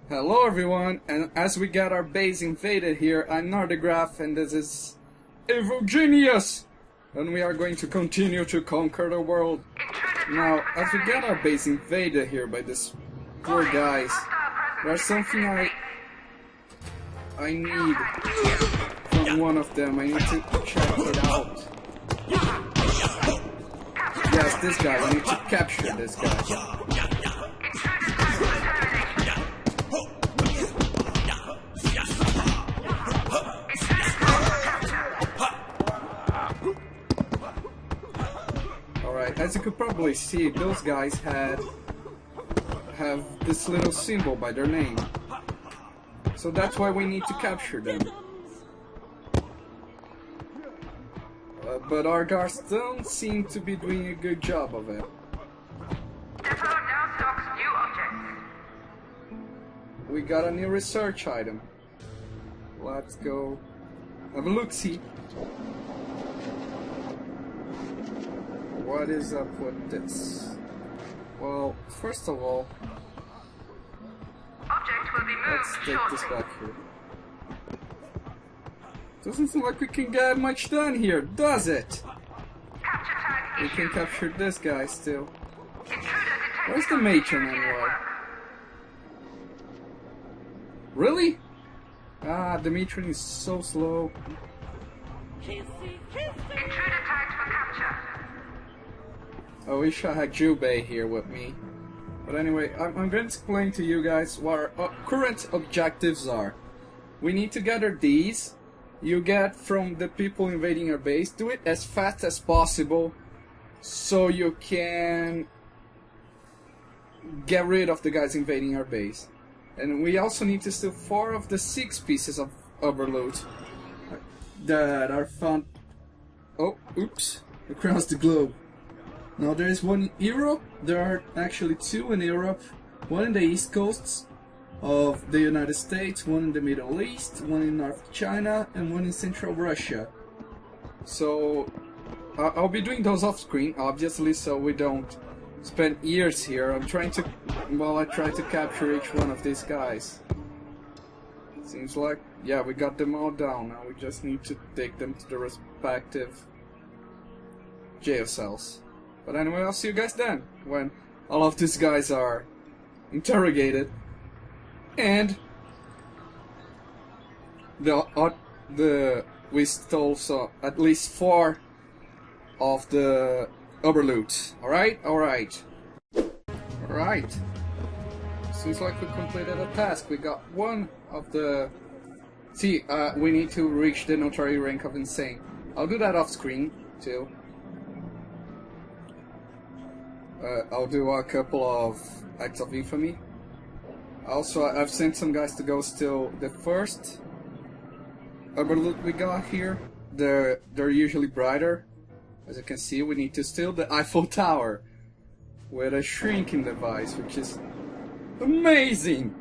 Hello everyone, and as we get our base invaded here, I'm Nardigraph and this is Evil Genius! And we are going to continue to conquer the world. Now, as we get our base invaded here by these poor guys, there's something I need from one of them. I need to check it out. Yes, this guy. I need to capture this guy. As you could probably see, those guys have this little symbol by their name. So that's why we need to capture them. But our guards don't seem to be doing a good job of it. Depot now stocks new objects. We got a new research item. Let's go have a look-see. What is up with this? Well, first of all, object will be moved let's take shortly. this back here. Doesn't seem like we can get much done here, does it? Capture tag We can issued. capture this guy still. Intruder detected. Where's the on matron security anyway? network. Really? Ah, the matron is so slow. Intruder tagged for capture. I wish I had Jubei here with me. But anyway, I'm going to explain to you guys what our current objectives are. We need to gather these. You get from the people invading our base. Do it as fast as possible so you can get rid of the guys invading our base. And we also need to steal 4 of the 6 pieces of overload that are found... Oh, oops. Across the globe. Now there is one in Europe, there are actually 2 in Europe, one in the east coasts of the United States, one in the Middle East, one in North China, and one in Central Russia. So I'll be doing those off screen, obviously, so we don't spend years here. I try to capture each one of these guys. Seems like, yeah, we got them all down, now we just need to take them to the respective jail cells. But anyway, I'll see you guys then, when all of these guys are interrogated, and we stole at least 4 of the overloot. Alright? Alright. Alright. Seems like we completed a task. We got 1 of the... See, we need to reach the notary rank of insane. I'll do that off screen, too. I'll do a couple of acts of infamy. Also, I've sent some guys to go steal the first overloot we got here. They're usually brighter. As you can see, we need to steal the Eiffel Tower with a shrinking device, which is amazing!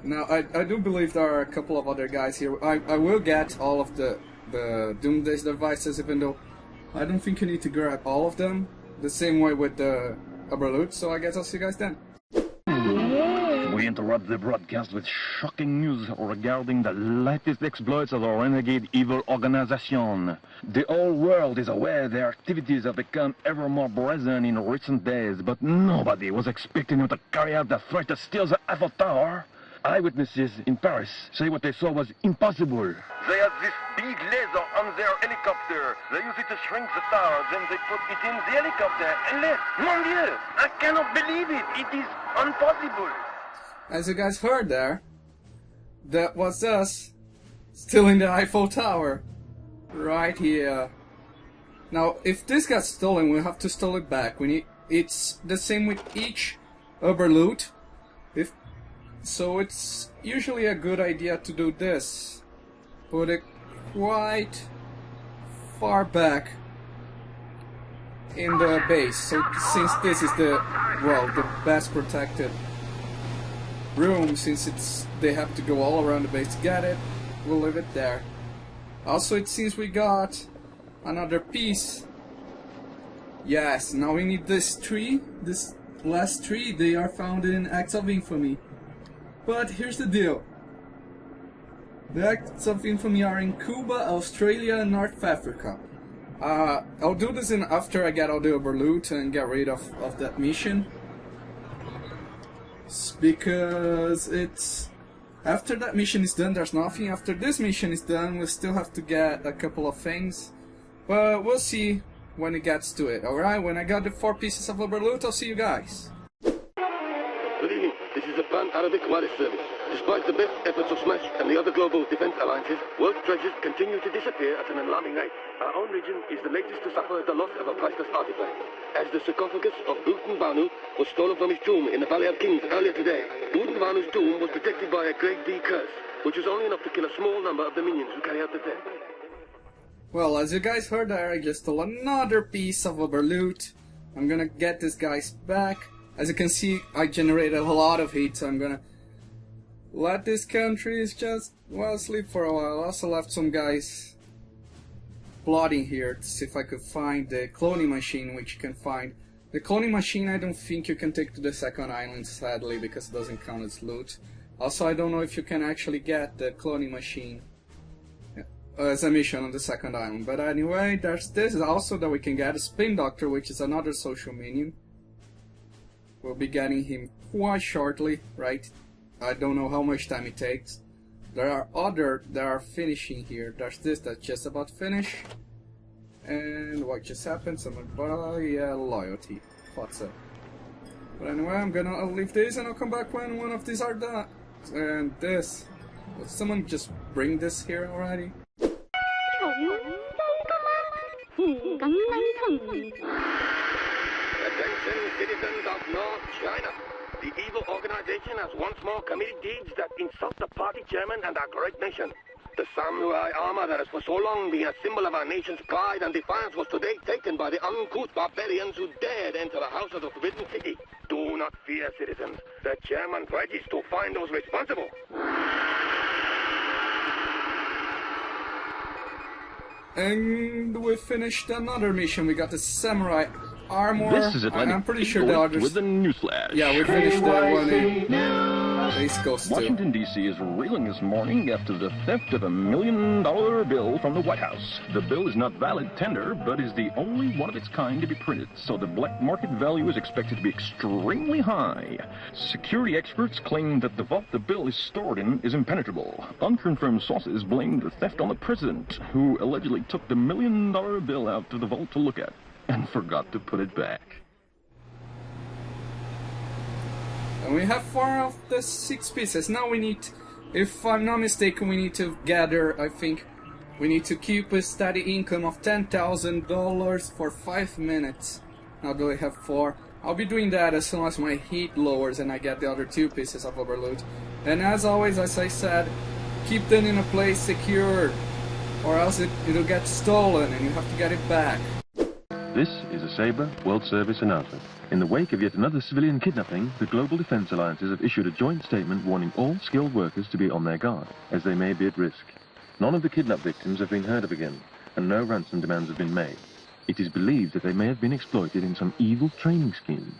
Now, I do believe there are a couple of other guys here. I will get all of the Doomsday devices, even though I don't think you need to grab all of them. The same way with the overloot, so I guess I'll see you guys then. We interrupt the broadcast with shocking news regarding the latest exploits of the renegade evil organization. The whole world is aware their activities have become ever more brazen in recent days, but nobody was expecting them to carry out the threat to steal the Eiffel Tower. Eyewitnesses in Paris say what they saw was impossible. They had this big laser on their helicopter. They used it to shrink the tower, then they put it in the helicopter and left. Mon Dieu! I cannot believe it! It is impossible! As you guys heard there, that was us stealing the Eiffel Tower. Right here. Now, if this got stolen, we'll have to steal it back. It's the same with each overloot. So it's usually a good idea to do this. Put it quite far back in the base. So since this is the best protected room, since they have to go all around the base to get it, we'll leave it there. Also, it seems we got another piece. Yes, now we need this tree, this last tree. They are found in Acts of Infamy. But here's the deal. The acts of infamy are in Cuba, Australia, and North Africa. I'll do this after I get all the overloot and get rid of that mission. Because it's... After that mission is done, there's nothing. After this mission is done, we still have to get a couple of things. But we'll see when it gets to it, alright? When I got the 4 pieces of overloot, I'll see you guys. Good evening. This is the Pan-Arabic Wireless Service. Despite the best efforts of SMASH and the other global defense alliances, world treasures continue to disappear at an alarming rate. Our own region is the latest to suffer the loss of a priceless artifact. As the sarcophagus of Uten Banu was stolen from his tomb in the Valley of Kings earlier today, Uten Banu's tomb was protected by a Grade D curse, which was only enough to kill a small number of the minions who carry out the theft. Well, as you guys heard there, I just stole another piece of overloot. I'm gonna get this guy's back. As you can see, I generated a lot of heat, so I'm gonna let these countries just, well, sleep for a while. I also left some guys plotting here to see if I could find the cloning machine, which you can find. The cloning machine I don't think you can take to the second island, sadly, because it doesn't count as loot. Also, I don't know if you can actually get the cloning machine as a mission on the second island. But anyway, there's this also that we can get, a Spin Doctor, which is another social minion. We'll be getting him quite shortly, right? I don't know how much time it takes. There are other that are finishing here. There's this that's just about finished. And what just happened? Someone buy, yeah, loyalty. Thought so. But anyway, I'll leave this and I'll come back when one of these are done. And this. Will someone just bring this here already? Attention, citizens of North China. The evil organization has once more committed deeds that insult the party chairman and our great nation. The samurai armor that has for so long been a symbol of our nation's pride and defiance was today taken by the uncouth barbarians who dared enter the house of the Forbidden City. Do not fear, citizens. The chairman pledges to find those responsible. And we finished another mission. We got the samurai armor. This is Atlantic. I'm pretty sure the others. With a newsflash. Yeah, we finished the one in East Coast too. Washington, D.C. is reeling this morning after the theft of $1 million bill from the White House. The bill is not valid tender, but is the only one of its kind to be printed, so the black market value is expected to be extremely high. Security experts claim that the vault the bill is stored in is impenetrable. Unconfirmed sources blame the theft on the president, who allegedly took the $1 million bill out of the vault to look at and forgot to put it back. And we have 4 of the 6 pieces. Now we need, if I'm not mistaken, we need to gather, I think, we need to keep a steady income of $10,000 for 5 minutes. Now that we have 4. I'll be doing that as soon as my heat lowers and I get the other 2 pieces of overloot. And as always, as I said, keep them in a place secured, or else it'll get stolen and you have to get it back. This is a Sabre World Service announcement. In the wake of yet another civilian kidnapping, the Global Defense Alliances have issued a joint statement warning all skilled workers to be on their guard, as they may be at risk. None of the kidnap victims have been heard of again, and no ransom demands have been made. It is believed that they may have been exploited in some evil training scheme.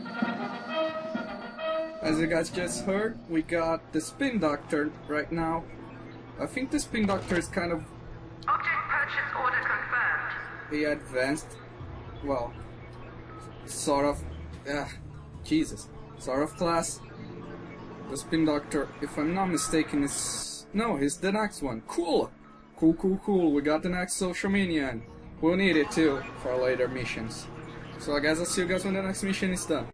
As you guys just heard, we got the Spin Doctor right now. I think the Spin Doctor is kind of Object purchase order confirmed. the advanced, well, sort of class. The Spin Doctor, if I'm not mistaken, is... No, he's the next one. Cool! Cool. We got the next social minion. We'll need it too for our later missions. So I guess I'll see you guys when the next mission is done.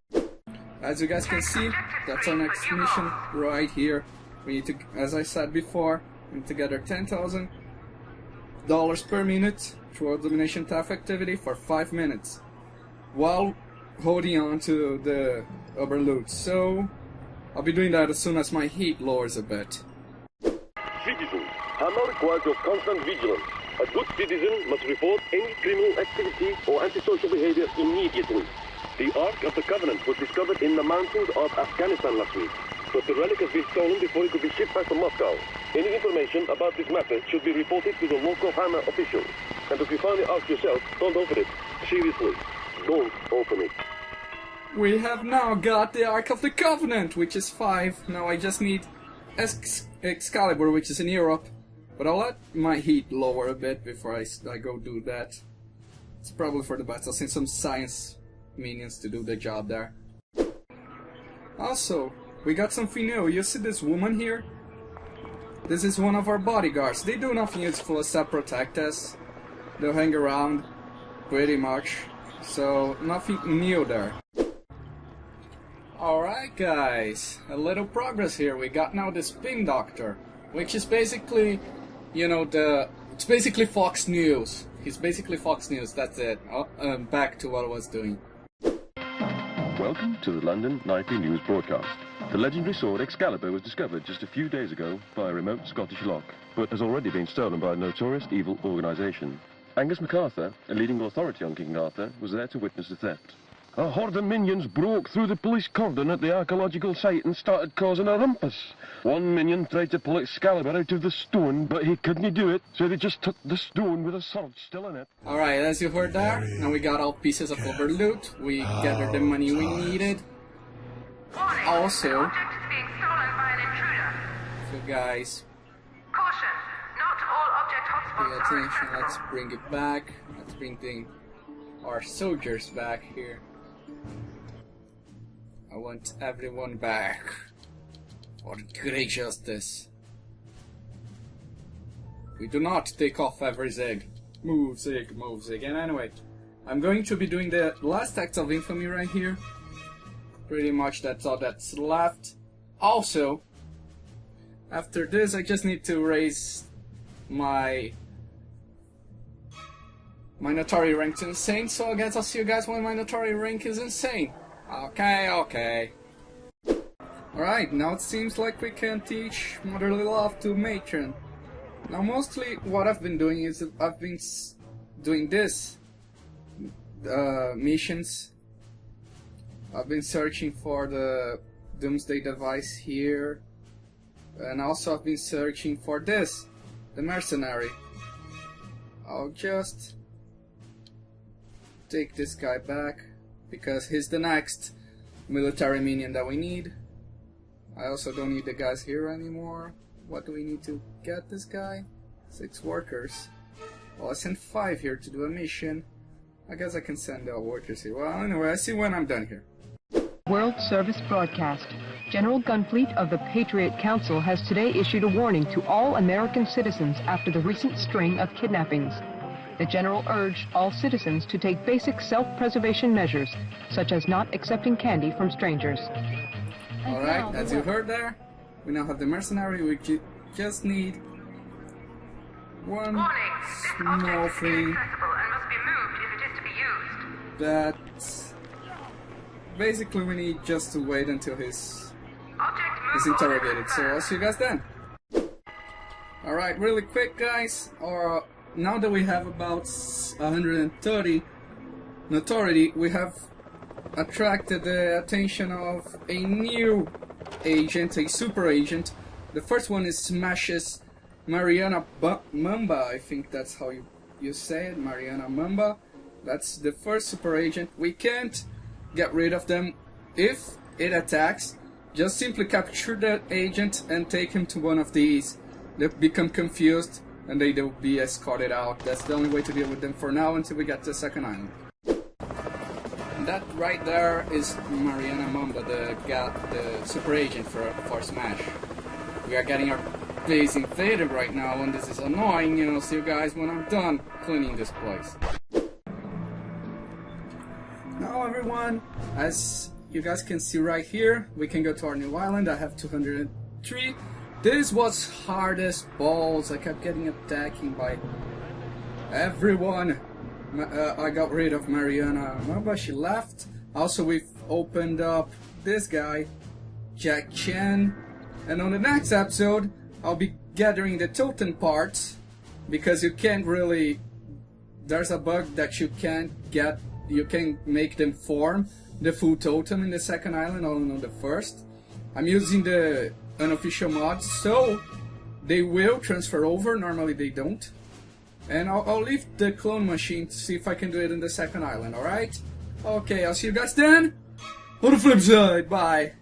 As you guys can see, that's our next mission right here. We need to, as I said before, we need to gather $10,000 per minute through our Domination theft activity for 5 minutes, while holding on to the overloot. So I'll be doing that as soon as my heat lowers a bit. Citizens, HAMA requires your constant vigilance. A good citizen must report any criminal activity or antisocial behavior immediately. The Ark of the Covenant was discovered in the mountains of Afghanistan last week, but the relic has been stolen before it could be shipped back to Moscow. Any information about this matter should be reported to the local HAMA officials. And if you find the Ark yourself, don't open it. Seriously, don't open it. We have now got the Ark of the Covenant, which is 5. Now I just need Excalibur, which is in Europe, but I'll let my heat lower a bit before I go do that. It's probably for the best. I'll send some science minions to do the job there. Also, we got something new. You see this woman here? This is one of our bodyguards. They do nothing useful except protect us. They'll hang around, pretty much. So, nothing new there. Alright guys, a little progress here. We got now the Spin Doctor, which is basically, you know, it's basically Fox News. He's basically Fox News, that's it. Back to what I was doing. Welcome to the London Nightly News broadcast. The legendary sword Excalibur was discovered just a few days ago by a remote Scottish loch, but has already been stolen by a notorious evil organisation. Angus MacArthur, a leading authority on King Arthur, was there to witness the theft. A horde of minions broke through the police cordon at the archaeological site and started causing a rumpus. One minion tried to pull Excalibur out of the stone, but he couldn't do it, so they just took the stone with a sword still in it. Alright, as you heard there, now we got all pieces of overloot. We gathered the money we needed. Warning, Also, the object is being stolen by an intruder. so guys, Caution, not all object hotspots pay are attention. accessible. Let's bring it back. Let's bring our soldiers back here. I want everyone back for great justice. We do not take off every zig. Move zig, move zig. And anyway, I'm going to be doing the last act of infamy right here. Pretty much that's all that's left. Also, after this I just need to raise my notoriety rank to insane, so I guess I'll see you guys when my notoriety rank is insane. Okay. Alright, now it seems like we can teach motherly love to matron. Now mostly what I've been doing is I've been doing this missions. I've been searching for the Doomsday device here, and also I've been searching for this, the mercenary. I'll just take this guy back because he's the next military minion that we need. I also don't need the guys here anymore. What do we need to get this guy? 6 workers. Well, I sent 5 here to do a mission. I guess I can send all workers here. Well, anyway, I see when I'm done here. World Service Broadcast. General Gunfleet of the Patriot Council has today issued a warning to all American citizens after the recent string of kidnappings. The General urged all citizens to take basic self-preservation measures, such as not accepting candy from strangers. Alright, as you heard there, we now have the mercenary. We just need one Warning, this small object is thing inaccessible and must be moved if it is to be used. that basically we need just to wait until he's Object move interrogated. So I'll see you guys then. Alright, really quick guys, now that we have about 130 notoriety, we have attracted the attention of a new agent, a super agent. The first one is Smash's Mariana Mamba, I think that's how you say it, Mariana Mamba. That's the first super agent. We can't get rid of them if it attacks. Just simply capture that agent and take him to one of these. They become confused and they'll be escorted out. That's the only way to deal with them for now until we get to the second island. And that right there is Mariana Mamba, the super agent for Smash. We are getting our base invaded right now, and this is annoying, you know. See you guys when I'm done cleaning this place. Now everyone, as you guys can see right here, we can go to our new island. I have 203. This was hard as balls. I kept getting attacking by everyone. I got rid of Mariana Mamba, she left. Also we've opened up this guy, Jack Chen. And on the next episode, I'll be gathering the totem parts, because you can't really, there's a bug that you can't get, you can make them form the full totem in the second island, only on the first. I'm using the unofficial mods, so they will transfer over, normally they don't. And I'll leave the clone machine to see if I can do it in the second island, alright? Okay, I'll see you guys then, on the flip side, bye!